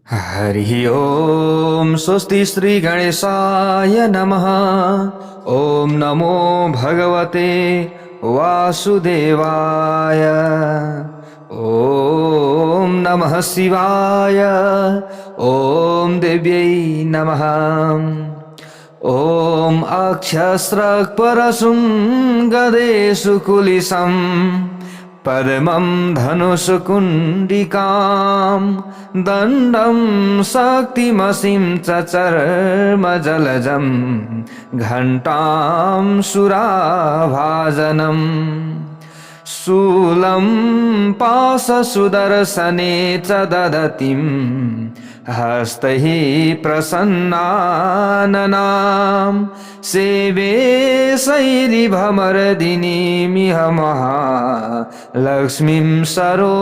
हरि ओम स्वस्ति श्री गणेशाय नमः। ओम नमो भगवते वासुदेवाय। ओम नमः शिवाय। ओम देव्यै नमः। ओम अक्षस्रक् परशुं गदेषु कुलिशं पद्मं धनुषकुण्डिकां दण्डं शक्तिमसिं चर्मजलजं घण्टां सुराभाजनम् शूलं पाशसुदर्शने च ददतिं हस्तैः प्रसन्नाननां सेवे शैरिभमर्दिनीमिह महालक्ष्मीं सरोजस्थितां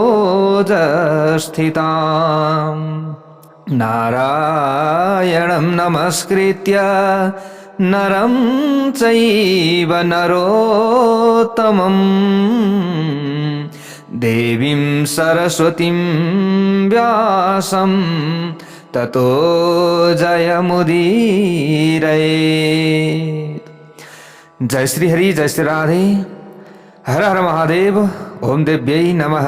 नारायणं नमस्कृत्य नरं चैव नरोत्तमं देवीं सरस्वतीं व्यासं ततो जयमुदीरयेत्। जय श्री हरि, जय श्री राधे। हर हर महादेव। ओम देव्यै नमः।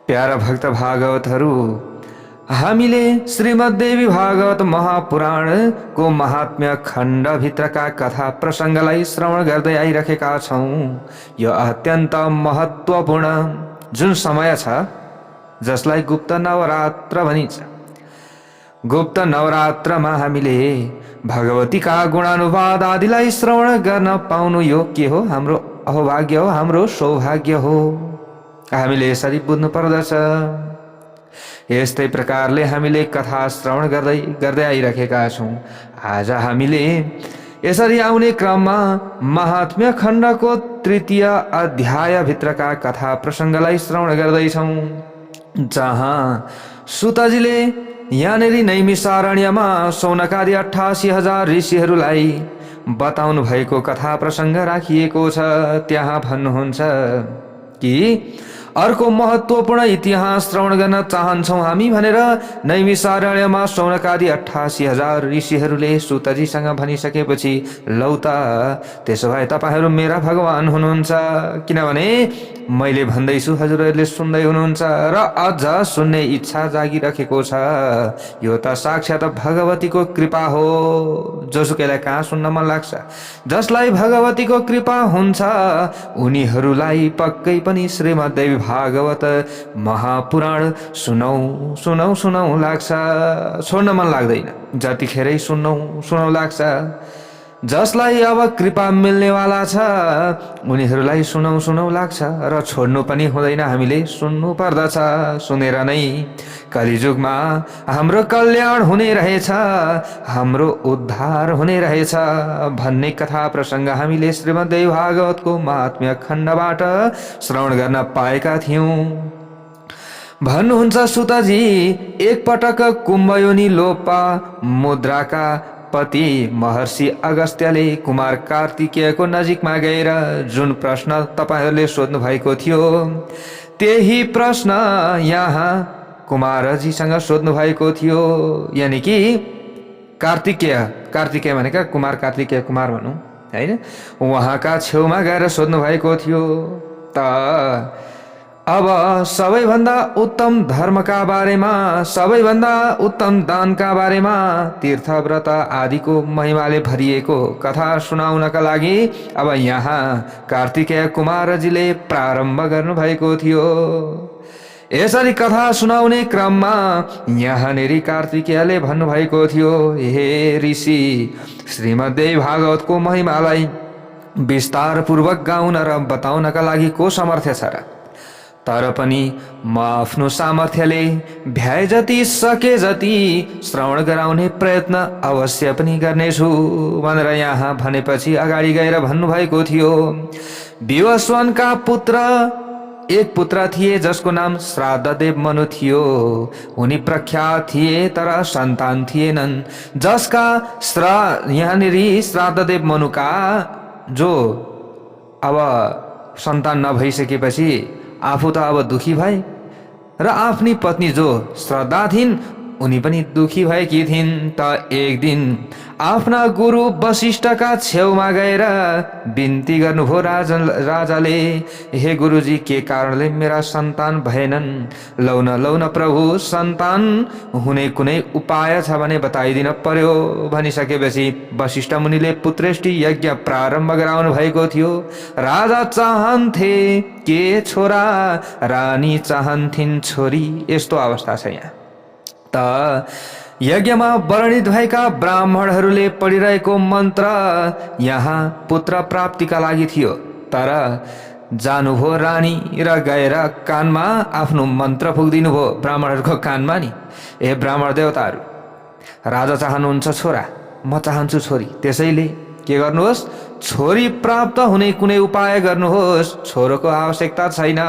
प्यारा भक्त भागवतहरू, हामीले श्रीमद्देवी भागवत महापुराणको महात्म्य खण्डभित्रका कथा प्रसङ्गलाई श्रवण गर्दै आइरहेका छौँ। यो अत्यन्त महत्त्वपूर्ण जुन समय छ, जसलाई गुप्त नवरात्र भनिन्छ। गुप्त नवरात्रमा हामीले भगवतीका गुणानुवाद आदिलाई श्रवण गर्न पाउनु यो के हो? हाम्रो अहोभाग्य हो, हाम्रो सौभाग्य हो। हामीले यसरी बुझ्नु पर्दछ। यस्तै प्रकारले हामीले कथा श्रवण गर्दै आइरहेका छौँ। आज हामीले यसरी आउने क्रममा महात्म्य खण्डको तृतीय अध्यायभित्रका कथा प्रसङ्गलाई श्रवण गर्दैछौँ, जहाँ सुतजीले यहाँनिर नैमिषारण्यमा शौनकादि 88,000 ऋषिहरूलाई बताउनु भएको कथा प्रसङ्ग राखिएको छ। त्यहाँ भन्नुहुन्छ कि अर्को महत्त्वपूर्ण इतिहास श्रवण गर्न चाहन्छौँ हामी भनेर नैमिषारण्यमा शौनकादि 88,000 ऋषिहरूले सुतजीसँग भनिसकेपछि, लौ त त्यसो भए तपाईँहरू मेरा भगवान हुनुहुन्छ, किनभने मैले भन्दैछु, हजुरहरूले सुन्दै हुनुहुन्छ र अझ सुन्ने इच्छा जागिरहेको छ। यो त साक्षात् भगवतीको कृपा हो। जोसुकैलाई कहाँ सुन्न मन लाग्छ? जसलाई भगवतीको कृपा हुन्छ उनीहरूलाई पक्कै पनि श्रीमद्देवी भागवत महापुराण सुनौ लाग्छ। छोड्न मन लाग्दैन, जतिखेरै सुनौ लाग्छ। जसलाई अब कृपा मिल्नेवाला छ उनीहरूलाई सुनौ लाग्छ र छोड्नु पनि हुँदैन, हामीले सुन्नु पर्दछ। सुनेर नै कलिजुगमा हाम्रो कल्याण हुने रहेछ, हाम्रो उद्धार हुने रहेछ भन्ने कथा प्रसङ्ग हामीले श्रीमद्देवी भागवतको महात्म्य खण्डबाट श्रवण गर्न पाएका थियौँ। भन्नुहुन्छ सुतजी, एकपटक कुम्भयोनि लोपा मुद्राका पति महर्षि अगस्त्यले कुमार कार्तिकेयको नजिकमा गएर जुन प्रश्न तपाईहरूले सोध्नु भएको थियो, त्यही प्रश्न यहाँ कुमारजीसँग सोध्नु भएको थियो। यानि कि कार्तिकेय भनेका कुमार कार्तिकेय कुमार भनौँ होइन, उहाँका छेउमा गएर सोध्नु भएको थियो। त अब सबैभन्दा उत्तम धर्मका बारेमा, सबैभन्दा उत्तम दानका बारेमा, तीर्थव्रत आदिको महिमाले भरिएको कथा सुनाउनका लागि अब यहाँ कार्तिकेय कुमारजीले प्रारम्भ गर्नुभएको थियो। यसरी कथा सुनाउने क्रममा यहाँनिर कार्तिकेयले भन्नुभएको थियो, हे ऋषि, श्रीमद्देवी भागवतको महिमालाई विस्तारपूर्वक गाउन र बताउनका लागि को सामर्थ्य छ र? तर पनि म आफ्नो सामर्थ्यले भ्याए जति सके जति श्रवण गराउने प्रयत्न अवश्य पनि गर्नेछु भनेर यहाँ भनेपछि अगाडि गएर भन्नुभएको थियो। विवस्वानका एक पुत्र थिए जसको नाम श्राद्धदेव मनु थियो। उनी प्रख्यात थिए तर सन्तान थिएनन्। जसका यहाँनिर श्राद्धदेव मनुका जो अब सन्तान नभइसकेपछि आफू त अब दुखी भए, र आफ्नी पत्नी जो श्रद्धा थिइन् उनी पनि दुखी भएकी थिइन्। त एक दिन आफ्ना गुरु वशिष्ठका छेउमा गएर बिन्ती गर्नुभयो राजाले, हे गुरुजी, के कारणले मेरा सन्तान भएनन्? लौन प्रभु, सन्तान हुने कुनै उपाय छ भने बताइदिन पर्यो। भनिसकेपछि वशिष्ठ मुनिले पुत्रेष्टि यज्ञ प्रारम्भ गराउनु भएको थियो। राजा चाहन्थे के छोरा, रानी चाहन्थिन् छोरी। यस्तो अवस्था छ यहाँ। त यज्ञमा वर्णित भएका ब्राह्मणहरूले पढिरहेको मन्त्र यहाँ पुत्र प्राप्तिका लागि थियो। तर जानुभयो रानी र गएर कानमा आफ्नो मन्त्र फुक्दिनु भयो ब्राह्मणहरूको कानमा नि। ए ब्राह्मण देवताहरू, राजा चाहनुहुन्छ छोरा, म चाहन्छु छोरी, त्यसैले के गर्नुहोस्, छोरी प्राप्त हुने कुनै उपाय गर्नुहोस्। छोरोको आवश्यकता छैन,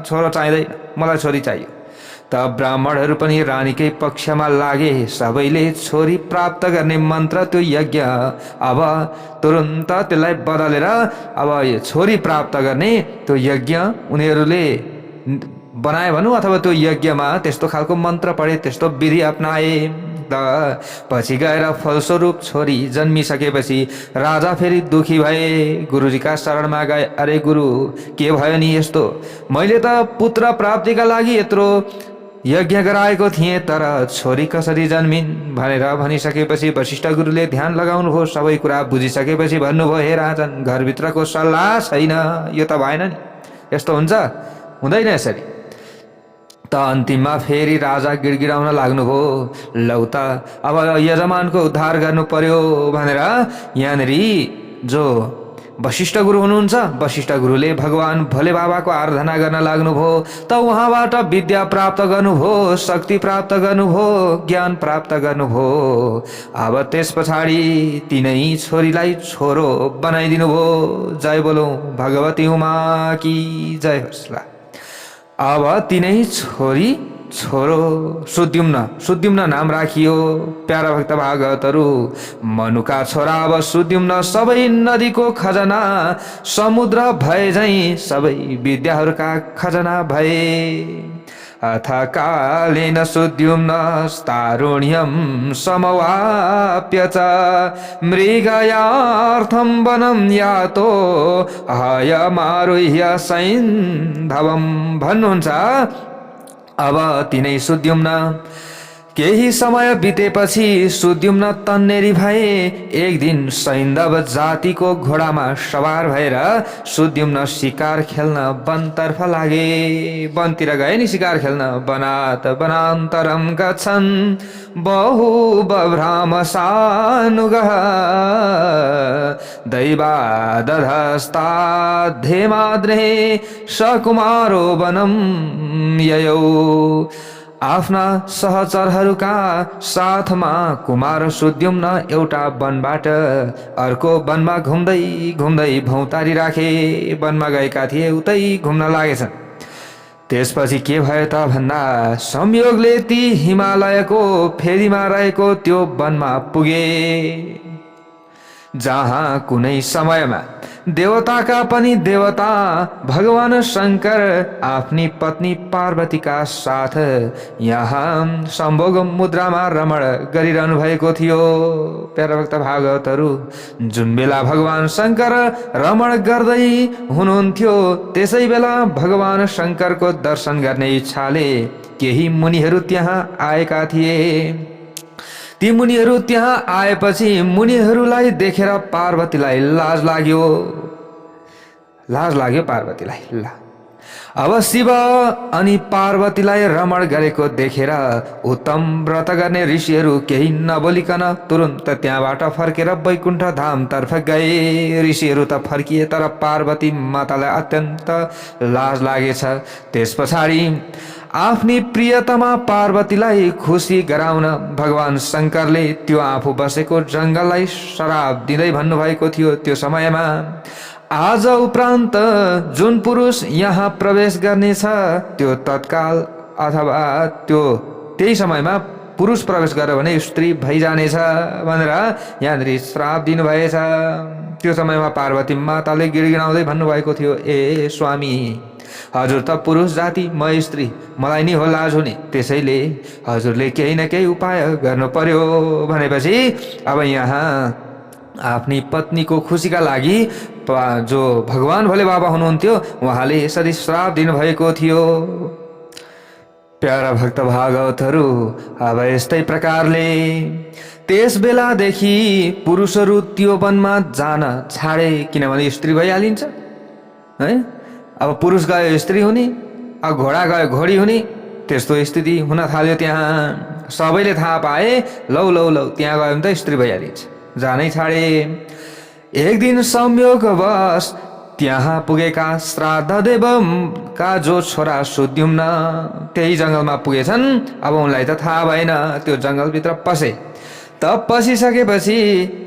छोरो चाहिँदैन, मलाई छोरी चाहियो। त ब्राह्मणहरू पनि रानीकै पक्षमा लागे। सबैले छोरी प्राप्त गर्ने मन्त्र त्यो यज्ञ अब तुरुन्त त्यसलाई बदलेर अब छोरी प्राप्त गर्ने त्यो यज्ञ उनीहरूले बनाए भनौँ, अथवा त्यो यज्ञमा त्यस्तो खालको मन्त्र पढे, त्यस्तो विधि अपनाए। त पछि गएर फलस्वरूप छोरी जन्मिसकेपछि राजा फेरि दुखी भए, गुरुजीका शरणमा गए। अरे गुरु, के भयो नि यस्तो? मैले त पुत्र प्राप्तिका लागि यत्रो यज्ञ गराएको थिएँ, तर छोरी कसरी जन्मिन् भनेर भनिसकेपछि वशिष्ठ गुरुले ध्यान लगाउनु भयो। सबै कुरा बुझिसकेपछि भन्नुभयो, हे राजन, घरभित्रको सल्लाह छैन, यो त भएन नि, यस्तो हुन्छ, हुँदैन यसरी। त अन्तिममा फेरि राजा गिडगिडाउन लाग्नुभयो, लौ त अब यजमानको उद्धार गर्नु पर्यो भनेर यहाँनिर जो वशिष्ठ गुरु हुनुहुन्छ, वशिष्ठ गुरुले भगवान भोले बाबाको आराधना गर्न लाग्नुभयो। त उहाँबाट विद्या प्राप्त गर्नुभयो, शक्ति प्राप्त गर्नुभयो, ज्ञान प्राप्त गर्नुभयो। अब त्यस पछाडि तिनै छोरीलाई छोरो बनाइदिनु भयो। जय बोलो भगवती उमा की जय होस्। अब तिनै छोरी छोरो सुद्युम्न नाम राखियो। प्यारा भक्त भागवतहरू, मनुका छोरा अब सुद्युम्न सबै नदीको खजना, समुद्र भए झैं सबै विद्याहरूका खजना भए। अथ कालेन सुद्युम्नस्तारुण्यं समवाप्य च मृगयार्थं वनं यातो हयमारुह्य सैन्धवम्। भन्नुहुन्छ अब तिनै सुद्युम्न केही समय बितेपछि सुद्युम्न तन्नेरी भए। एक दिन सैन्धव जातिको घोडामा सवार भएर सुद्युम्न शिकार खेल्न वनतर्फ लागे। वनतिर गए नि शिकार खेल्न। वनात वनान्तरम गच्छन् बहु बभ्राम सानुगः दैवादधस्ताद्धेमाद्रे सकुमारो वनम ययौ। आफ्ना सहचरहरूका साथमा कुमार सुद्युम्न एउटा वनबाट अर्को वनमा घुम्दै घुम्दै भौतारी राखे। वनमा गएका थिए, उतै घुम्न लागेछन्। त्यसपछि के भयो त भन्दा संयोगले ती हिमालयको फेदीमा रहेको त्यो वनमा पुगे, जहाँ कुनै समयमा देवताका पनि देवता भगवान शंकर आफ्नी पत्नी पार्वतीका साथ यहाँ सम्भोग मुद्रामा रमण गरिरहनु भएको थियो। प्यारा भक्त भागवतहरू, जुन बेला भगवान शंकर रमण गर्दै हुनुहुन्थ्यो, त्यसै बेला भगवान शंकरको दर्शन गर्ने इच्छाले केही मुनिहरू त्यहाँ आएका थिए। ती मुनिहरू त्यहाँ आएपछि मुनिहरूलाई देखेर पार्वतीलाई लाज लाग्यो पार्वतीलाई। ल अब शिव अनि पार्वतीलाई रमण गरेको देखेर उत्तम व्रत गर्ने ऋषिहरू केही नबोलिकन तुरुन्त त्यहाँबाट फर्केर वैकुण्ठ धाम तर्फ गए। ऋषिहरू त फर्किए, तर पार्वती मातालाई अत्यन्त लाज लागेछ। त्यस पछाडि आफ्नी प्रियतमा पार्वतीलाई खुसी गराउन भगवान शंकरले त्यो आफू बसेको जंगललाई श्राप दिँदै भन्नुभएको थियो। त्यो समयमा आज उपरान्त जुन पुरुष यहाँ प्रवेश गर्नेछ त्यो तत्काल अथवा त्यही समयमा पुरुष प्रवेश गर्यो भने स्त्री भइजानेछ भनेर यहाँनिर श्राप दिनुभएछ। त्यो समयमा पार्वती माताले गिडगिडाउँदै भन्नुभएको थियो, ए स्वामी, हजुर त पुरुष जाति, म स्त्री, मलाई नि हो लाज हुने, त्यसैले हजुरले केही न केही उपाय गर्नु पर्यो भनेपछि अब यहाँ आफ्नी पत्नीको खुसीका लागि जो भगवान भोले बाबा हुनुहुन्थ्यो उहाँले यसरी श्राप दिनुभएको थियो। प्यारा भक्त भागवतहरू, अब यस्तै प्रकारले त्यस बेलादेखि पुरुषहरू त्यो वनमा जान छाडे, किनभने स्त्री भइहालिन्छ है। अब पुरुष गयो स्त्री हुने, अब घोडा गयो घोडी हुने, त्यस्तो स्थिति हुन थाल्यो। त्यहाँ सबैले थाहा पाए, लौ लौ लौ त्यहाँ गयो भने त स्त्री भइहालिन्छ, जानै छाडे। एक दिन संयोगवश त्यहाँ पुगेका श्राद्धदेवका जो छोरा सुद्युम्न त्यही जङ्गलमा पुगेछन्। अब उनलाई त थाहा भएन, त्यो जङ्गलभित्र पसे। तब पसिसकेपछि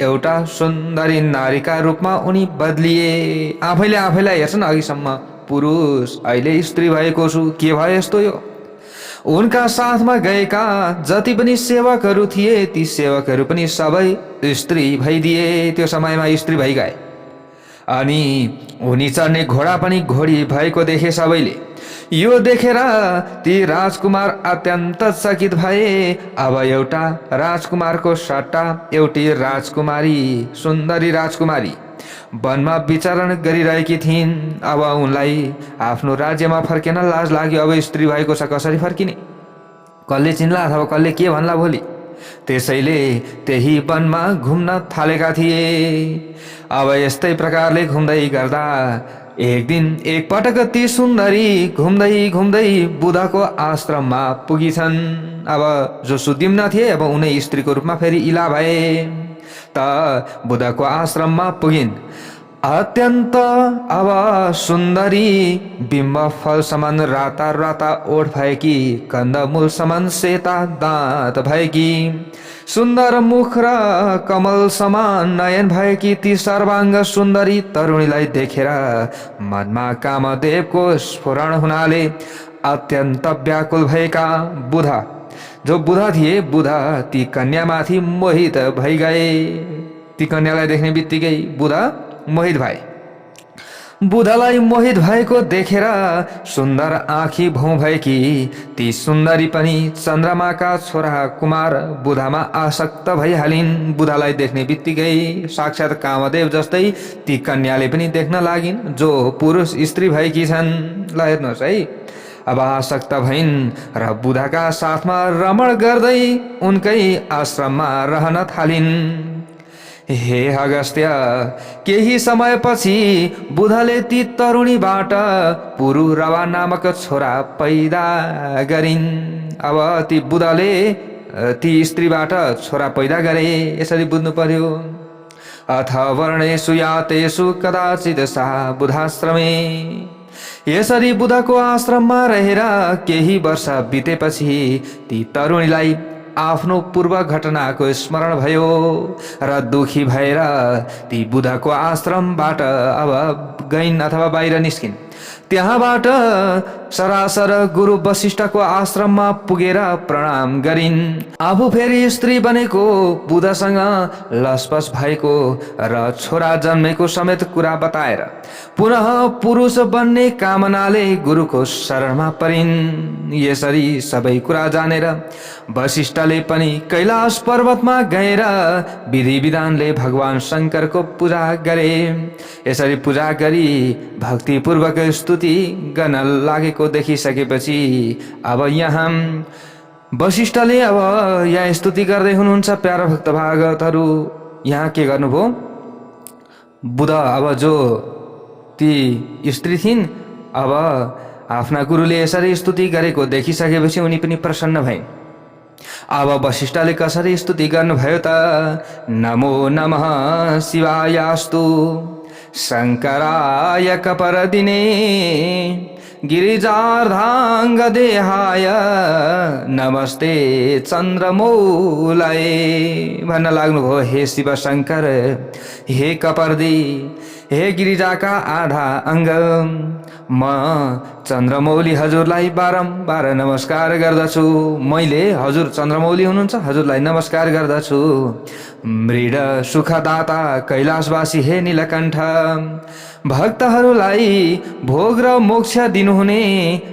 एउटा सुन्दरी नारीका रूपमा उनी बदलिए। आफैले आफैलाई हेर्छन्, अघिसम्म पुरुष, अहिले स्त्री भएको छु, के भयो यस्तो यो। उनका साथमा गएका जति पनि सेवकहरू थिए ती सेवकहरू पनि सबै स्त्री भइदिए, त्यो समयमा स्त्री भइगए। अनि उनी चढ्ने घोडा पनि घोडी भएको देखे सबैले। यो देखेर ती राजकुमार अत्यन्त चकित भए। अब एउटा राजकुमारको सट्टा एउटी राजकुमारी, सुन्दरी राजकुमारी वनमा विचरण गरिरहेकी थिइन्। अब उनलाई आफ्नो राज्यमा फर्केन लाज लाग्यो। अब स्त्री भएको छ, कसरी फर्किने, कसले चिन्ला अथवा कसले के भन्ला भोलि। त्यसैले त्यही वनमा घुम्न थालेका थिए। अब यस्तै प्रकारले घुम्दै गर्दा एक दिन एक पटक ती सुन्दरी घुम्दै घुम्दै बुधको आश्रममा पुगिछन्। अब जो सुद्युम्न थिए अब उनै स्त्रीको रूपमा फेरि इला भए। त बुधको आश्रममा पुगिन्। अत्यन्त अब सुन्दरी बिम्ब फल समान राता राता ओठ भएकी, कन्दमूल समान सेता दाँत भएकी, सुन्दर मुख र कमल समान नयन भएकी ती सर्वाङ्ग सुन्दरी तरुणीलाई देखेर मनमा कामदेवको स्फुरण हुनाले अत्यन्त व्याकुल भएका बुधा, जो बुधा थिए, बुधा ती कन्यामाथि मोहित भइगए। ती कन्यालाई देख्ने बित्तिकै बुधा मोहित भए। बुधलाई मोहित भएको देखेर सुन्दर आँखी भौँ भएकी ती सुन्दरी पनि चन्द्रमाका छोरा कुमार बुधामा आसक्त भइहालिन्। बुधालाई देख्ने बित्तिकै साक्षात् कामदेव जस्तै ती कन्याले पनि देख्न लागिन्, जो पुरुष स्त्री भएकी छन्। ल हेर्नुहोस् है, अब आसक्त भइन् र बुधाका साथमा रमण गर्दै उनकै आश्रममा रहन थालिन्। हे अगस्त्य, केही समयपछि बुधले ती तरुणीबाट पुरुरवा नामक छोरा पैदा गरिन्। अब ती बुधले ती स्त्रीबाट छोरा पैदा गरे, यसरी बुझ्नु पर्यो। अथ वर्णेषु यातेषु कदाचित सा बुधाश्रमे। यसरी बुधको आश्रममा रहेर केही वर्ष बितेपछि ती तरुणीलाई आफ्नो पूर्व घटनाको स्मरण भयो र दुखी भएर ती बुधको आश्रमबाट अब गइन् अथवा बाहिर निस्किन्। त्यहाँबाट सरासर गुरु वशिष्ठको आश्रममा पुगेर प्रणाम गरिन्। आफू फेरि स्त्री बनेको, बुधसँग लसपस भएको र छोरा जन्मेको समेत कुरा बताएर पुनः पुरुष बन्ने कामनाले गुरुको शरणमा परिन्। यसरी सबै कुरा जानेर वशिष्ठले पनि कैलाश पर्वतमा गएर विधि विधानले भगवान शङ्करको पूजा गरे। यसरी पूजा गरी भक्तिपूर्वक स्तुति गर्न लागेको देखिसकेपछि अब यहाँ वशिष्ठले अब यहाँ स्तुति गर्दै हुनुहुन्छ। प्यारा भक्त भागवतहरू, यहाँ के गर्नुभयो, बुध अब जो ती स्त्री थिइन् अब आफ्ना गुरुले यसरी स्तुति गरेको देखिसकेपछि उनी पनि प्रसन्न भइन्। अब वशिष्ठले कसरी स्तुति गर्नुभयो त, नमो नमः शिवायास्तु शङ्कराय कपरदिने गिरिजार्धाङ्ग देहाय नमस्ते चन्द्रमौलाय भन्न लाग्नुभयो। हे शिव शङ्कर, हे कपर्दी, हे गिरिजाका आधा अङ्ग, म चन्द्रमौली हजुरलाई बारम्बार नमस्कार गर्दछु। मैले, हजुर चन्द्रमौली हुनुहुन्छ, हजुरलाई नमस्कार गर्दछु। मृड सुखदाता कैलाशवासी हे नीलकण्ठ, भक्तहरूलाई भोग र मोक्ष दिनुहुने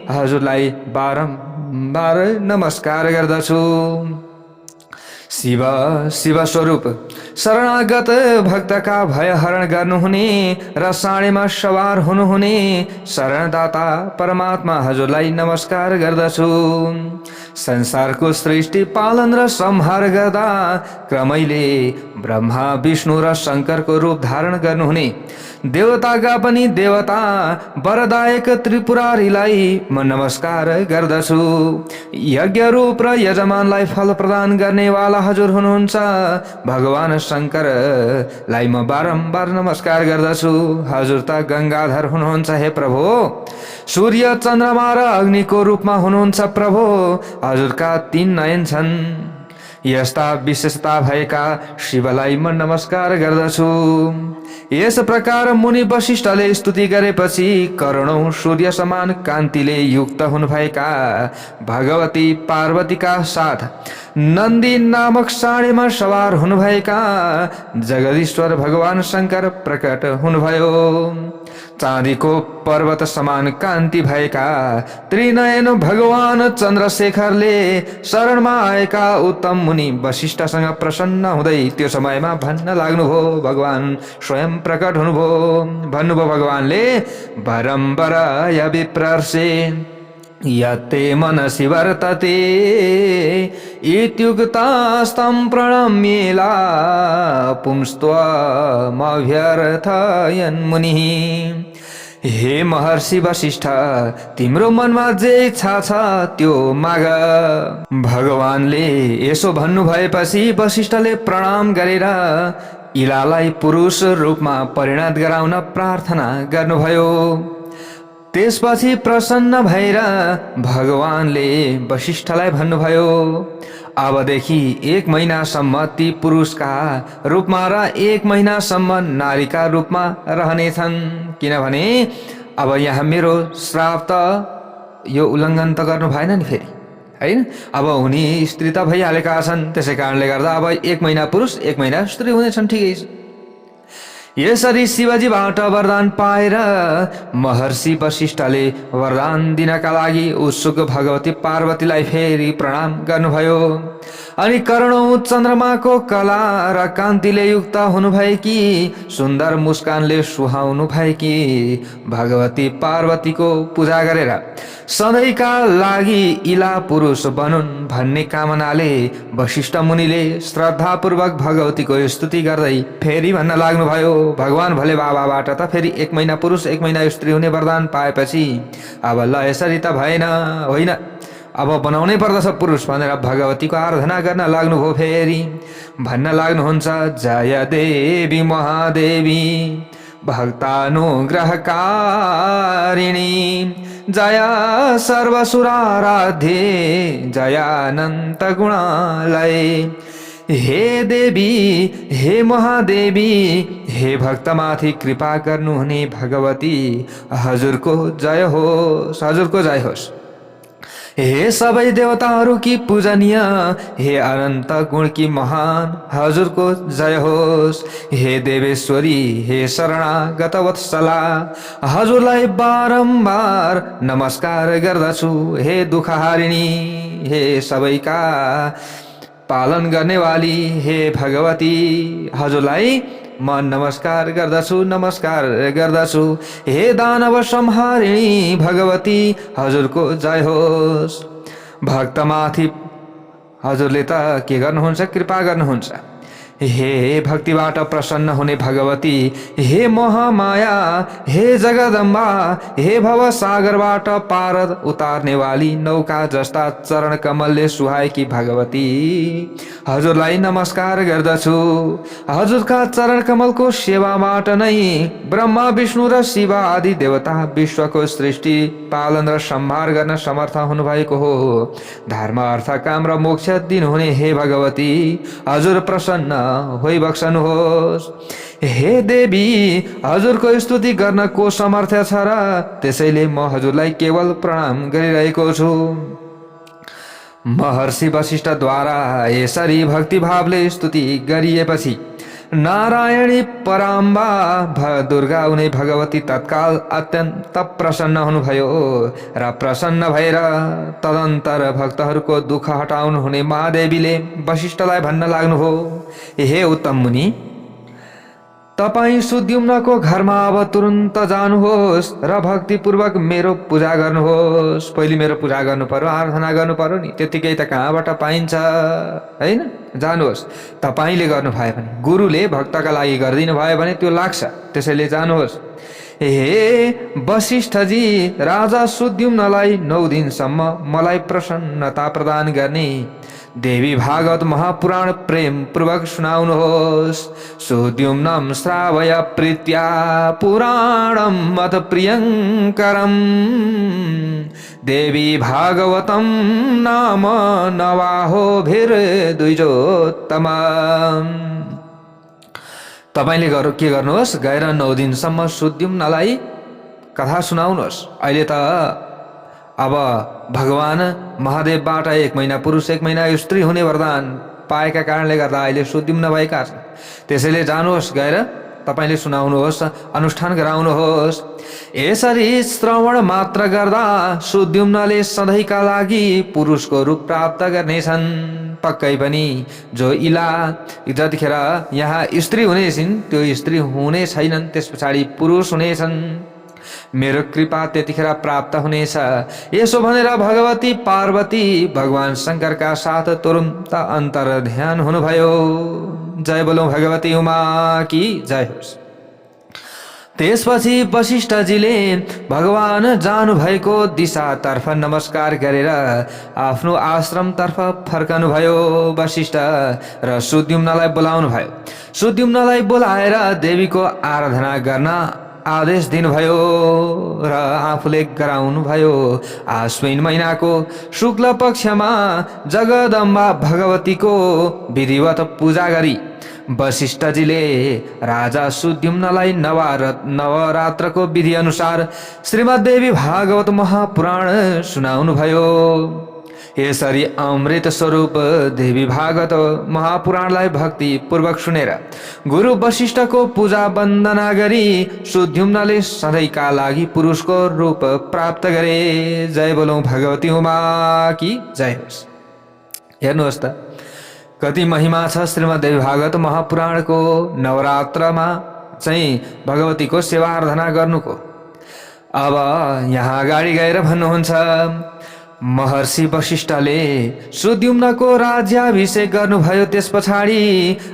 हजुरलाई बारम्बार नमस्कार गर्दछु। शिव शिव स्वरूप शरणागत भक्तका भय हरण गर्नुहुने र साँडेमा सवार हुनुहुने शरणदाता परमात्मा हजुरलाई नमस्कार गर्दछु। संसारको सृष्टि पालन र संहार गर्दा क्रमैले ब्रह्मा विष्णु र शङ्करको रूप धारण गर्नुहुने देवताका पनि देवता वरदायक त्रिपुरारीलाई म नमस्कार गर्दछु। यज्ञ रूप र यजमानलाई फल प्रदान गर्नेवाला हजुर हुनुहुन्छ भगवान शङ्करलाई म बारम्बार नमस्कार गर्दछु। हजुर त गङ्गाधर हुनुहुन्छ हे प्रभु, सूर्य चन्द्रमा र अग्निको रूपमा हुनुहुन्छ प्रभु। हजुरका 3 नयन छन्। यस्ता विशेषता भएका शिवलाई म नमस्कार गर्दछु। यस प्रकार मुनि वशिष्ठले स्तुति गरेपछि करोडौं सूर्य समान कान्तिले युक्त हुनुभएका भगवती पार्वतीका साथ नन्दी नामक साँडेमा सवार हुनुभएका जगदीश्वर भगवान शङ्कर प्रकट हुनुभयो। चाँदीको पर्वत समान कान्ति भएका त्रिनयन भगवान चन्द्रशेखरले शरणमा आएका उत्तम मुनि वशिष्ठसँग प्रसन्न हुँदै त्यो समयमा भन्न लाग्नुभयो, भगवान स्वयं प्रकट हुनुभयो। भन्नुभयो भगवानले, वरम्बर य विप्रर्षे यते मनसि वर्तते इत्युक्तास्तं प्रणम्येला पुंस्त्वमभ्यर्थयन् मुनिः। हे महर्षि वशिष्ठ, तिम्रो मनमा जे इच्छा छ त्यो माग। भगवानले यसो भन्नु भएपछि वशिष्ठले प्रणाम गरेर इलालाई पुरुष रूपमा परिणत गराउन प्रार्थना गर्नुभयो। त्यसपछि प्रसन्न भएर भगवानले वशिष्ठलाई भन्नुभयो, अबदेखि 1 महिनासम्म ती पुरुषका रूपमा र 1 महिनासम्म नारीका रूपमा रहनेछन्। किनभने अब यहाँ मेरो श्राप त यो उल्लङ्घन त गर्नु भएन नि फेरि, हैन? अब उनी स्त्री त भइहालेका छन्, त्यसै कारणले गर्दा अब 1 महिना पुरुष 1 महिना स्त्री हुनेछन्। ठिकै छ। यसरी शिवजीबाट वरदान पाएर महर्षि वशिष्ठले वरदान दिनका लागि उत्सुक भगवती पार्वतीलाई फेरि प्रणाम गर्नुभयो। अनि करोडौं चन्द्रमाको कला र कान्तिले युक्त हुनुभएकी सुन्दर मुस्कानले सुहाउनु भएकी भगवती पार्वतीको पूजा गरेर सधैँका लागि इला पुरुष बनुन् भन्ने कामनाले वशिष्ठ मुनिले श्रद्धापूर्वक भगवतीको स्तुति गर्दै फेरि भन्न लाग्नुभयो, भगवान भोले बाबाबाट त फेरि 1 महिना पुरुष 1 महिना स्त्री हुने वरदान पाएपछि अब ल यसरी त भएन, होइन, अब बनाउनै पर्दछ पुरुष भनेर भगवतीको आराधना गर्न लाग्नुभयो। फेरि भन्न लाग्नुहुन्छ, जय देवी महादेवी भक्तानुग्रहकारिणी जय सर्वसुराराध्ये जयानन्त गुणालय। हे देवी, हे महादेवी, हे भक्तमाथि कृपा गर्नुहुने भगवती, हजुरको जय होस्, हजुरको जय होस्। हे सबै देवताहरू की पूजनीय, हे अनन्त गुण की महान, हजुरको जय होस्। हे देवेश्वरी, हे शरणागत वत्सला, हजुरलाई बारम्बार नमस्कार गर्दछु। हे दुखहारिणी, हे सबैका पालन गर्नेवाली, हे भगवती, हजुरलाई म नमस्कार गर्दछु, नमस्कार गर्दछु। हे दानव संहारिणी भगवती, हजुरको जय होस्। भक्तमाथि हजुरले त के गर्नुहुन्छ? कृपा गर्नुहुन्छ। हे भक्तिबाट प्रसन्न हुने भगवती, हे महामाया, हे जगदम्बा, हे भव सागरबाट पार उतार्ने वाली नौका जस्ता चरण कमलले सुहाएकी भगवती, हजुरलाई नमस्कार गर्दछु। हजुरका चरण कमलको सेवाबाट नै ब्रह्मा विष्णु र शिव आदि देवता विश्वको सृष्टि पालन र संहार गर्न समर्थ हुनुभएको हो। धर्म अर्थ काम र मोक्ष दिनुहुने हे भगवती, हजुर प्रसन्न होइ बक्सनुहोस्। हे देवी, हजुरको स्तुति गर्न को सामर्थ्य छ र त्यसैले म हजुरलाई केवल प्रणाम गरिरहेको छु। महर्षि वशिष्ठद्वारा यसरी भक्तिभावले स्तुति गरिएपछि नारायणी पराम्बा दुर्गा उनी भगवती तत्काल अत्यन्त प्रसन्न हुनुभयो र प्रसन्न भएर तदन्तर भक्तहरूको दुःख हटाउनु हुने महादेवीले वशिष्ठलाई भन्न लाग्नुभयो, हे उत्तम मुनि, तपाईं सुद्युम्नको घरमा अब तुरन्त जानुहोस् र भक्तिपूर्वक मेरो पूजा गर्नुहोस्। पहिले मेरो पूजा गर्नु पर्यो, आराधना गर्नु पर्यो नि, त्यतिकै त कहाँबाट पाइन्छ हैन? जानुहोस्। तपाईंले गर्नु भयो भने, गुरुले भक्तका लागि गरिदिनु भयो भने त्यो लाग्छ, त्यसैले जानुहोस्। हे वशिष्ठजी, राजा सुद्युम्नलाई 9 दिनसम्म मलाई प्रसन्नता प्रदान गर्ने देवी भागवत महापुराण प्रेम पूर्वक सुनाउनुहोस्। सुद्युम्नं श्रावय प्रीत्या पुराणं मत प्रियंकरम देवी भागवतं नाम नवाहो भिर द्विजोत्तम। तपाईले के गर्नुहोस्, गएर 9 दिनसम्म सुद्युम्नलाई कथा सुनाउनुहोस्। अहिले त अब भगवान महादेवबाट 1 महिना पुरुष 1 महिना स्त्री हुने वरदान पाएका कारणले गर्दा अहिले सुद्युम्न भएका छन्। त्यसैले जानुहोस्, गएर तपाईले सुनाउनुहोस्, अनुष्ठान गराउनुहोस्। यसरी श्रवण मात्र गर्दा सुद्युम्नले सधैँका लागि पुरुषको रूप प्राप्त गर्नेछन्। पक्कै पनि जो इला जतिखेर यहाँ स्त्री हुनेछन् त्यो स्त्री हुने छैनन्, त्यस पछाडि पुरुष हुनेछन्। मेरो कृपा त्यतिखेर प्राप्त हुनेछ। यसो भनेर भगवती पार्वती भगवान शंकरका साथ तुरन्त अन्तर ध्यान हुनुभयो। जय बोलो भगवती उमा की जय होस्। त्यसपछि वशिष्ठजीले भगवान जानु भएको दिशातर्फ नमस्कार गरेर आफ्नो आश्रमतर्फ फर्कनु भयो। वशिष्ठ र सुद्युम्नलाई बोलाउनु भयो। सुद्युम्नलाई बोलाएर देवीको आराधना गर्न आदेश दिनुभयो र आफूले गराउनु भयो। आश्विन महिनाको शुक्ल पक्षमा जगदम्बा भगवतीको विधिवत पूजा गरी वशिष्ठजीले राजा सुद्युम्नलाई नवरात्रको विधि अनुसार श्रीमद्देवी भागवत महापुराण सुनाउनु भयो। यसरी अमृत स्वरूप देवी भागवत महापुराणलाई भक्ति पूर्वक सुनेर गुरु वशिष्ठको पूजा वन्दना गरी सुद्युम्नले सधैँका लागि पुरुषको रूप प्राप्त गरे। जय बोलौं भगवती उमा की जय होस्। हेर्नुहोस् त कति महिमा छ श्रीमद्देवी भागवत महापुराणको। नवरात्रमा चाहिँ भगवतीको सेवा आराधना गर्नुको। अब यहाँ अगाडि गएर भन्नुहुन्छ, महर्षि वशिष्ठले सुद्युम्नको राज्याभिषेक गर्नुभयो। त्यस पछाडि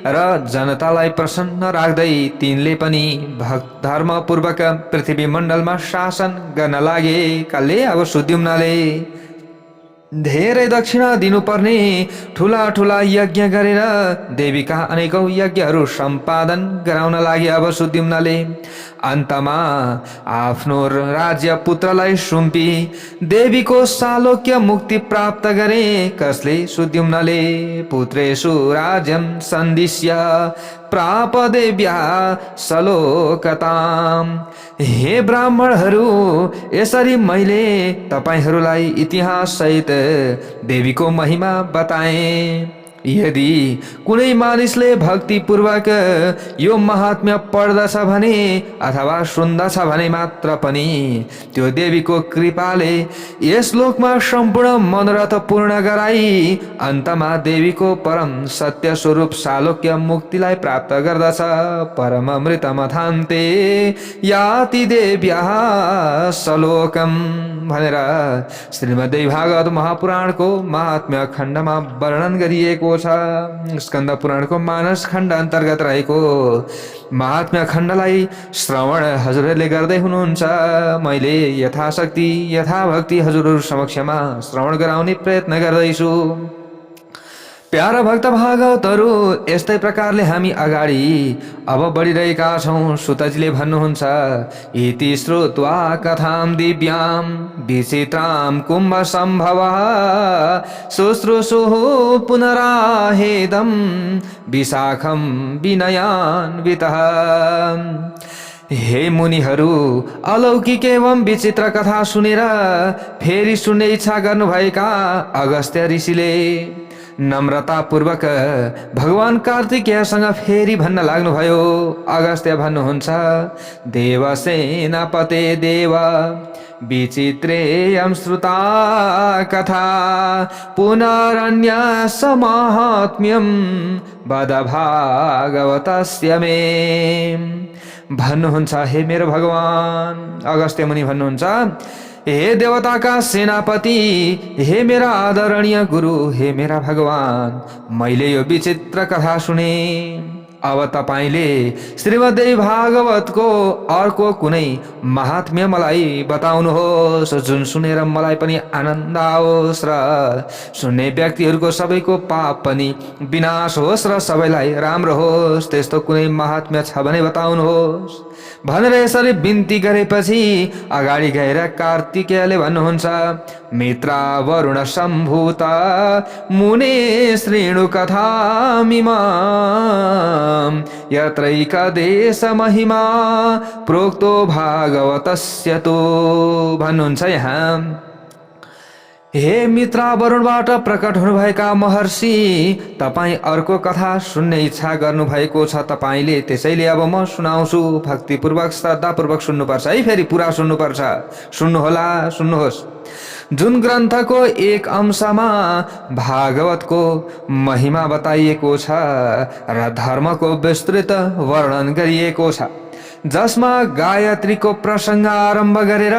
र जनतालाई प्रसन्न राख्दै तिनले पनि भक्त धर्म पूर्वक पृथ्वी मण्डलमा शासन गर्न लागे। कले अब सुद्युम्नले धेरै दक्षिणा दिनुपर्ने ठुला ठुला यज्ञ गरेर देवीका अनेकौं यज्ञहरू सम्पादन गराउन लागे। अब सुद्युम्नले अन्तमा आफ्नो राज्य पुत्रलाई सुम्पी देवीको सालोक्य मुक्ति प्राप्त गरे। कसले? सुद्युम्नले पुत्रेषु राज्यं सन्दिश्य प्राप देव्या सलोकताम। हे ब्राह्मणहरू, यसरी मैले तपाईहरूलाई इतिहास सहित देवीको महिमा बताएँ। यदि कुनै मानिसले भक्ति पूर्वक यो महात्म्य पढ्दछ भने अथवा सुन्दछ भने मात्र पनि त्यो देवीको कृपाले यस लोकमा सम्पूर्ण मनोरथ पूर्ण गराई अन्तमा देवीको परम सत्य स्वरूप सालोक्य मुक्तिलाई प्राप्त गर्दछ। परम अमृतमथान्ते याति देव्याः सलोकम भनेर श्रीमद्देवी भागवत महापुराणको महात्म्य खण्डमा वर्णन गरिएको छ। स्कन्द पुराणको मानस खण्ड अन्तर्गत रहेको महात्म्य खण्डलाई श्रवण हजुरहरूले गर्दै हुनुहुन्छ। मैले यथाशक्ति यथाभक्ति हजुरहरू समक्षमा श्रवण गराउने प्रयत्न गर्दैछु। प्यारा भक्त भागवतहरू, यस्तै प्रकारले हामी अगाडि अब बढिरहेका छौं। सुतजीले भन्नुहुन्छ, इति श्रुत्वा कथां दिव्यां विचित्रां कुम्भ सम्भवः शुश्रूषुः पुनराहेदं विशाखं विनयान्वितः। हे मुनिहरू, अलौकिक एवं विचित्र कथा सुनेर फेरि सुन्ने इच्छा गर्नुभएका अगस्त्य ऋषिले नम्रतापूर्वक भगवान कार्तिकेयसँग फेरि भन्न लाग्नुभयो। अगस्त्य भन्नुहुन्छ, देव सेनापते देव विचित्रेयं श्रुता कथा पुनरन्यस माहात्म्यं वद भागवतस्य मे। भन्नुहुन्छ, हे मेरो भगवान, अगस्त्य मुनि भन्नुहुन्छ, हे देवताका सेनापति, हे मेरा आदरणीय गुरु, हे मेरा भगवान, मैले यो विचित्र कथा सुने। अब तपाईले श्रीमद्देवी भागवतको अर्को कुनै महात्म्य मलाई बताउनुहोस्, जुन सुनेर मलाई पनि आनन्द आओस् र सुन्ने व्यक्तिहरूको सबैको पाप पनि विनाश होस् र सबैलाई राम्रो होस्। त्यस्तो कुनै महात्म्य छ भने बताउनुहोस् भनेर यसरी बिन्ती गरेपछि अगाडि गएर कार्तिकेयले भन्नुहुन्छ, मित्रा वरुण सम्भूत मुने श्रेणु कथामिमा यत्रैकदेश महिमा प्रोक्तो भागवतस्य तो। भन्नुहुन्छ यहाँ, हे मित्रा वरुणबाट प्रकट हुनुभएका महर्षि, तपाईँ अर्को कथा सुन्ने इच्छा गर्नुभएको छ तपाईले, त्यसैले अब म सुनाउँछु। भक्तिपूर्वक श्रद्धापूर्वक सुन्नुपर्छ है, फेरि पुरा सुन्नुपर्छ। सुन्नुहोला, सुन्नुहोस्। जुन ग्रन्थको एक अंशमा भागवतको महिमा बताइएको छ र धर्मको विस्तृत वर्णन गरिएको छ, जसमा गायत्रीको प्रसङ्ग आरम्भ गरेर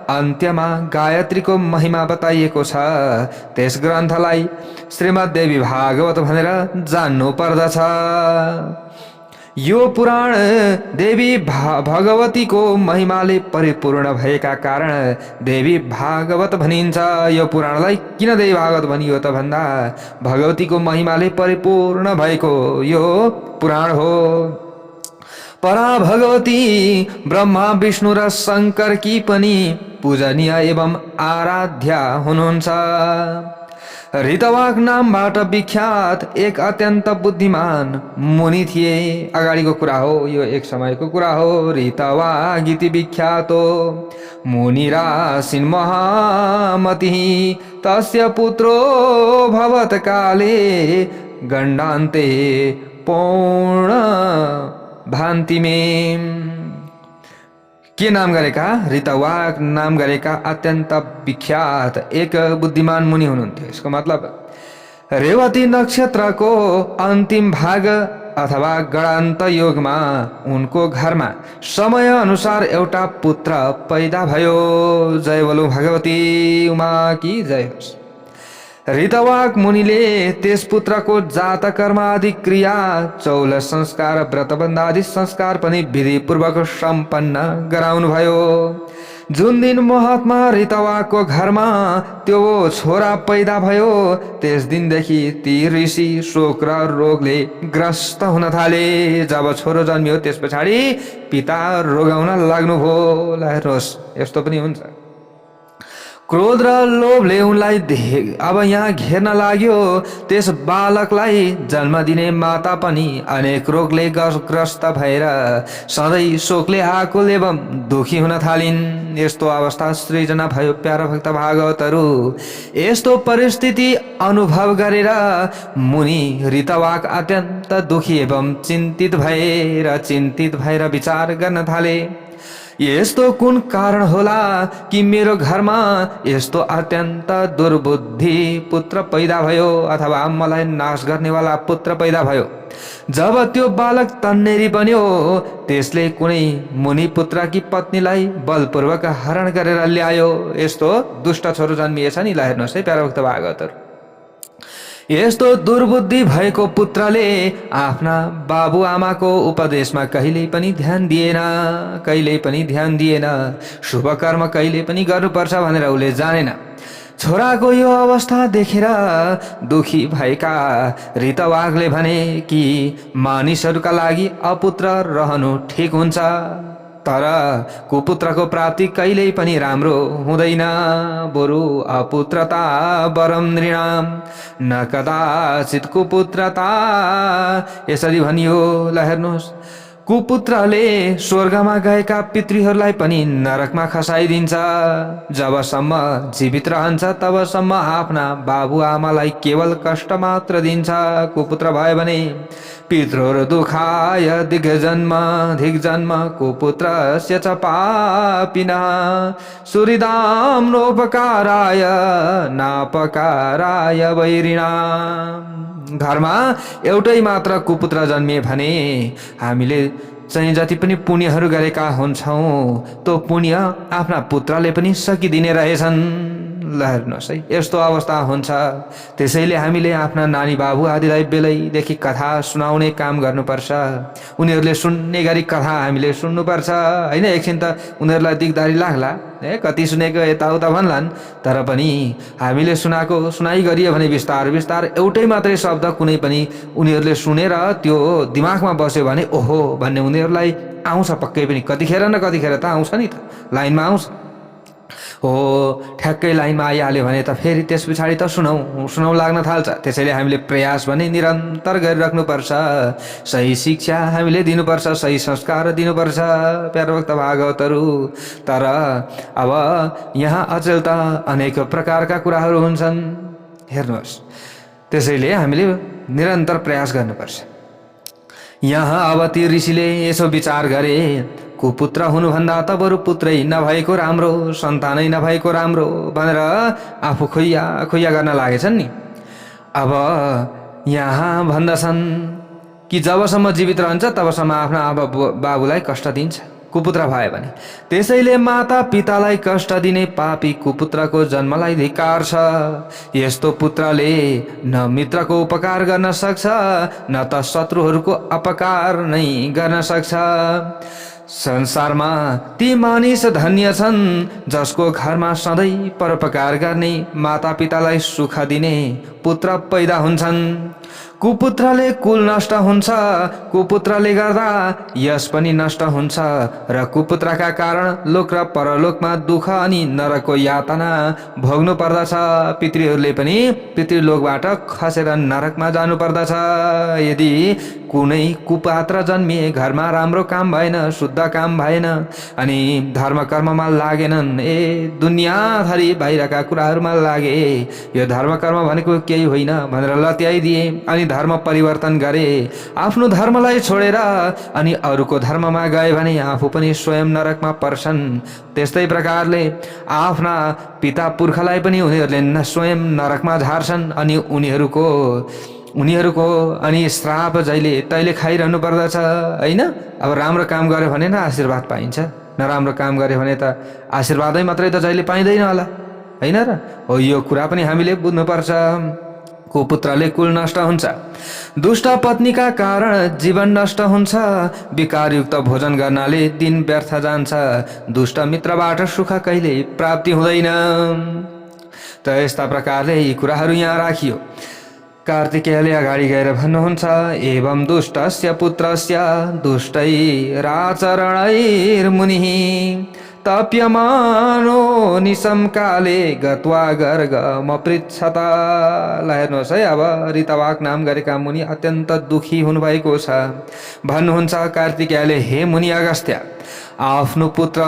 अन्त्यमा गायत्रीको महिमा बताइएको छ, त्यस ग्रन्थलाई श्रीमद्देवी भागवत भनेर जान्नु पर्दछ। यो पुराण देवी भगवतीको महिमाले परिपूर्ण भएका कारण देवी भागवत भनिन्छ। यो पुराणलाई किन देवी भागवत भनियो त भन्दा भगवतीको महिमाले परिपूर्ण भएको यो पुराण हो। परा भगवती ब्रह्मा विष्णु र शङ्कर की पनि पूजनीय एवं आराध्या हुनुहुन्छ। ऋतवाक नामबाट विख्यात एक अत्यन्त बुद्धिमान मुनि थिए। अगाडिको कुरा हो, यो एक समयको कुरा हो। ऋतवाक इति विख्यातो मुनिरासिन् महामतिः तस्य पुत्रो भवत काले गण्डान्ते पौर्ण भान्ति में। के नाम गरेका? ऋतवाक नाम गरेका अत्यन्त विख्यात एक बुद्धिमान मुनि हुनुहुन्थ्यो। यसको मतलब रेवती नक्षत्रको अन्तिम भाग अथवा गणान्त योगमा उनको घरमा समय अनुसार एउटा पुत्र पैदा भयो। जय बोलो भगवती उमा की जय होस्। ऋतवाक मुनिले त्यस पुत्रको जातकर्म आदि क्रिया, चौल संस्कार, व्रतबन्ध आदि संस्कार पनि विधिपूर्वक सम्पन्न गराउनु भयो। जुन दिन महात्मा ऋतवाकको घरमा त्यो छोरा पैदा भयो, त्यस दिनदेखि ती ऋषि शोक र रोगले ग्रस्त हुन थाले। जब छोरो जन्मियो त्यस पछाडि पिता रोगाउन लाग्नुभयो। हेर्नुहोस्, यस्तो पनि हुन्छ। क्रोध र लोभले उनलाई अब यहाँ घेर्न लाग्यो। त्यस बालकलाई जन्म दिने माता पनि अनेक रोगले ग्रस्त भएर सधैँ शोकले आकुल एवं दुखी हुन थालिन्। यस्तो अवस्था सृजना भयो। प्यारा भक्त भागवतहरू, यस्तो परिस्थिति अनुभव गरेर मुनि ऋतवाक अत्यन्त दुखी एवं चिन्तित भएर विचार गर्न थाले, यस्तो कुन कारण होला कि मेरो घरमा यस्तो अत्यन्त दुर्बुद्धि पुत्र पैदा भयो अथवा मलाई नाश गर्नेवाला पुत्र पैदा भयो। जब त्यो बालक तन्नेरी बन्यो, त्यसले कुनै मुनि पुत्रकी पत्नीलाई बलपूर्वक हरण गरेर ल्यायो। यस्तो दुष्ट छोरो जन्मिएछ नि। ल हेर्नुहोस् है प्यारा भक्त भागवतहरू, यस्तो दुर्बुद्धि भएको पुत्रले आफ्ना बाबुआमाको उपदेशमा कहिल्यै पनि ध्यान दिएन। शुभ कर्म कहिले पनि गर्नुपर्छ भनेर उसले जानेन। छोराको यो अवस्था देखेर दुखी भएका ऋतवाकले भने कि मानिसहरूका लागि अपुत्र रहनु ठिक हुन्छ, तर कुपुत्रको प्राप्ति कहिल्यै पनि राम्रो हुँदैन। बरु अपुत्रता वरम नृणाम न कदाचित कुपुत्रता, यसरी भनियो। ल हेर्नुहोस्, कुपुत्रले स्वर्गमा गएका पितृहरूलाई पनि नरकमा खसाइदिन्छ। जबसम्म जीवित रहन्छ तबसम्म आफ्ना बाबुआमालाई केवल कष्ट मात्र दिन्छ। कुपुत्र भयो भने पितृहरू दुखाय दिग्जन्म कुपुत्रस्य च पापिनः सुहृदां नोपकाराय नापकाराय वैरिणाम्। घरमा एउटै मात्र कुपुत्र जन्मिए भने हामीले चाहिँ जति पनि पुण्यहरू गरेका हुन्छौँ त्यो पुण्य आफ्ना पुत्रले पनि सकिदिने रहेछन्। ल हेर्नुहोस् है, यस्तो अवस्था हुन्छ। त्यसैले हामीले आफ्ना नानी बाबु आदिलाई बेलैदेखि कथा सुनाउने काम गर्नुपर्छ। उनीहरूले सुन्ने गरी कथा हामीले सुन्नुपर्छ होइन। एकछिन त उनीहरूलाई दिगदारी लाग्ला, कति सुनेको यताउता भन्लान्, तर पनि हामीले सुनाइ गरियो भने बिस्तार एउटै मात्रै शब्द कुनै पनि उनीहरूले सुनेर त्यो दिमागमा बस्यो भने ओहो भन्ने उनीहरूलाई आउँछ पक्कै पनि। कतिखेर न कतिखेर त आउँछ नि, त लाइनमा आउँछ। हो ठ्याक्कै लाइनमा आइहाल्यो भने त फेरि त्यस पछाडि त सुनाउ लाग्न थाल्छ। त्यसैले हामीले प्रयास भने निरन्तर गरिराख्नुपर्छ। सही शिक्षा हामीले दिनुपर्छ, सही संस्कार दिनुपर्छ प्यारो भक्त भागवतहरू। तर अब यहाँ अचेल त अनेक प्रकारका कुराहरू हुन्छन् हेर्नुहोस्। त्यसैले हामीले निरन्तर प्रयास गर्नुपर्छ। यहाँ अब ती ऋषिले यसो विचार गरे, कुपुत्र हुनुभन्दा त बरु पुत्रै नभएको राम्रो, सन्तानै नभएको राम्रो भनेर आफू खुइया गर्न लागेछन् नि। अब यहाँ भन्दछन् कि जबसम्म जीवित रहन्छ तबसम्म आफ्ना आमा बाबुलाई कष्ट दिन्छ कुपुत्र भयो भने। त्यसैले माता पितालाई कष्ट दिने पापी कुपुत्रको जन्मलाई धिक्कार छ। यस्तो पुत्रले न मित्रको उपकार गर्न सक्छ न त शत्रुहरूको अपकार नै गर्न सक्छ। संसारमा ती मानिस धन्य छन् जसको घरमा सधैँ परोपकार गर्ने, माता पितालाई सुख दिने पुत्र पैदा हुन्छन्। कुपुत्रले कुल नष्ट हुन्छ, कुपुत्रले गर्दा यश पनि नष्ट हुन्छ र कुपुत्रका कारण लोक र परलोकमा दुःख अनि नरकको यातना भोग्नु पर्दछ। पितृहरूले पनि पितृलोकबाट खसेर नरकमा जानु पर्दछ। यदि कुनै कुपात्र जन्मिए, घरमा राम्रो काम भएन, शुद्ध काम भएन अनि धर्म कर्ममा लागेनन्, दुनियाँभरि बाहिरका कुराहरूमा लागे, यो धर्म कर्म भनेको केही होइन भनेर लत्याइदिए अनि धर्म परिवर्तन गरे, आफ्नो धर्मलाई छोडेर अनि अरूको धर्ममा गए भने आफू पनि स्वयं नरकमा पर्छन्। त्यस्तै प्रकारले आफ्ना पिता पुर्खालाई पनि उनीहरूले स्वयं नरकमा झार्छन् अनि उनीहरूको अनि श्राप जहिले तैले खाइरहनु पर्दछ होइन। अब राम्रो काम गर्यो भने न आशीर्वाद पाइन्छ, नराम्रो काम गर्यो भने त आशीर्वादै मात्रै त जहिले पाइँदैन होला होइन र। हो यो कुरा पनि हामीले बुझ्नुपर्छ। कुपुत्रले कुल नष्ट हुन्छ, दुष्ट पत्नीका कारण जीवन नष्ट हुन्छ, विकारयुक्त भोजन गर्नाले दिन व्यर्थ जान्छ, दुष्ट मित्रबाट सुख कहिले प्राप्ति हुँदैन। त यस्ता प्रकारले यी कुराहरू यहाँ राखियो। कार्तिकेयले अगाडि गएर भन्नुहुन्छ, एवं दुष्टस्य पुत्रस्य दुष्टैराचरणैर्मुनिः तप्यमानो निशम काले गत्वा गर्गमपृच्छत। ल हेर्नुहोस् है, अब ऋतवाक नाम गरेका मुनि अत्यन्त दुखी हुनुभएको छ। भन्नुहुन्छ कार्तिकेयले, हे मुनि अगस्त्य, आफ्नो पुत्र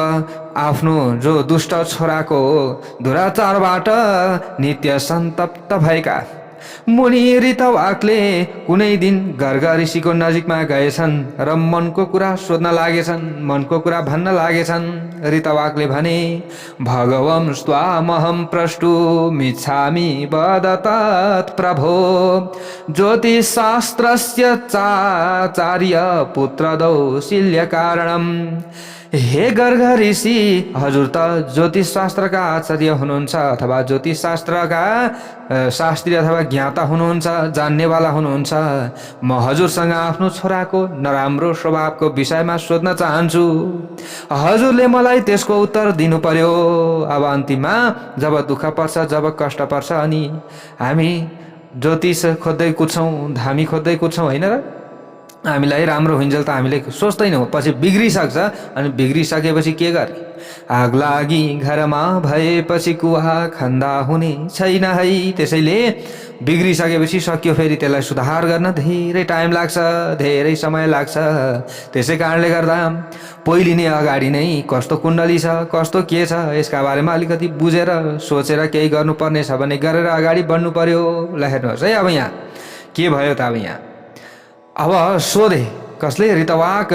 आफ्नो जो दुष्ट छोराको दुराचारबाट नित्य सन्तप्त भएका मुनि ऋतवाकले कुनै दिन गर्ग ऋषिको नजिकमा गएछन् र मनको कुरा सोध्न लागेछन्, मनको कुरा भन्न लागेछन्। ऋतवाकले भने, भगवं स्वामहं प्रष्टुमिच्छामि वद तत्प्रभो ज्योतिषशास्त्रस्य चाचार्य पुत्रदौशील्य कारणम्। हे गर्ग ऋषि, हजुर त ज्योतिष शास्त्रका आचार्य हुनुहुन्छ अथवा ज्योतिष शास्त्रका शास्त्री अथवा ज्ञाता हुनुहुन्छ, जान्नेवाला हुनुहुन्छ। म हजुरसँग आफ्नो छोराको नराम्रो स्वभावको विषयमा सोध्न चाहन्छु, हजुरले मलाई त्यसको उत्तर दिनु पर्यो। अब अन्तिममा जब दुःख पर्छ, जब कष्ट पर्छ अनि हामी ज्योतिष खोज्दै कुद्छौँ, धामी खोज्दै कुद्छौँ होइन र। हामीलाई राम्रो हुन्जेल त हामीले सोच्दैनौँ, पछि बिग्रिसक्छ। अनि बिग्रिसकेपछि के गर्ने? आग लागि घरमा भएपछि कुवा खन्दा हुने छैन है। त्यसैले बिग्रिसकेपछि सक्यो, फेरि त्यसलाई सुधार गर्न धेरै टाइम लाग्छ, धेरै समय लाग्छ। त्यसै कारणले गर्दा पहिले नै अगाडि नै कस्तो कुण्डली छ, कस्तो के छ, यसका बारेमा अलिकति बुझेर सोचेर केही गर्नुपर्ने छ भने गरेर अगाडि बढ्नु पर्यो। ल हेर्नुहोस् है, अब यहाँ के भयो त? अब यहाँ अब सोधे कसले? ऋतवाक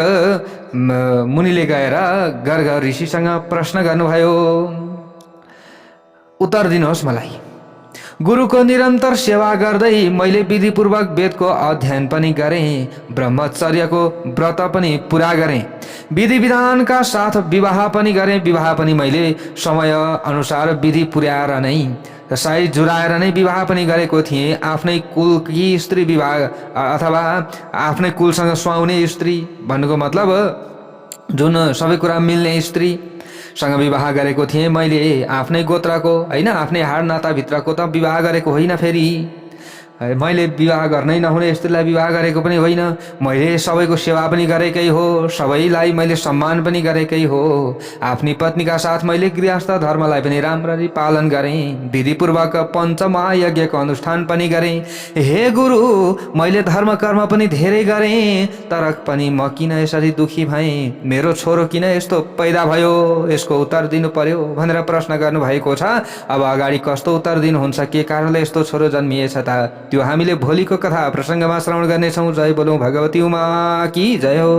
मुनिले गएर गर्ग ऋषिसँग प्रश्न गर्नुभयो। उत्तर दिनुहोस् मलाई। गुरुको निरन्तर सेवा गर्दै मैले विधिपूर्वक वेदको अध्ययन पनि गरेँ, ब्रह्मचर्यको व्रत पनि पुरा गरेँ, विधि विधानका साथ विवाह पनि गरेँ। विवाह पनि मैले समय अनुसार विधि पुर्याएर नै, साई जुराएर नै विवाह पनि गरेको थिएँ। आफ्नै कुलकी स्त्री विवाह अथवा आफ्नै कुलसँग सुहाउने स्त्री भन्नुको मतलब जुन सबै कुरा मिल्ने स्त्रीसँग विवाह गरेको थिएँ मैले। आफ्नै गोत्रको होइन, आफ्नै हाड नाताभित्रको त विवाह गरेको होइन। फेरि मैले विवाह गर्नै नहुने स्त्रीलाई विवाह गरेको पनि होइन। मैले सबैको सेवा पनि गरेकै हो, सबैलाई मैले सम्मान पनि गरेकै हो। आफ्नी पत्नीका साथ मैले गृहस्थ धर्मलाई पनि राम्ररी पालन गरेँ, विधिपूर्वक पञ्चमहायज्ञको अनुष्ठान पनि गरेँ। हे गुरु, मैले धर्म कर्म पनि धेरै गरेँ, तर पनि म किन यसरी दुखी भएँ? मेरो छोरो किन यस्तो पैदा भयो? यसको उत्तर दिनु पर्यो भनेर प्रश्न गर्नुभएको छ। अब अगाडि कस्तो उत्तर दिनुहुन्छ, के कारणले यस्तो छोरो जन्मिएछ त, त्यो हामीले भोलिको कथा प्रसङ्गमा श्रवण गर्नेछौँ। जय बोलौँ भगवती उमा की जय हो।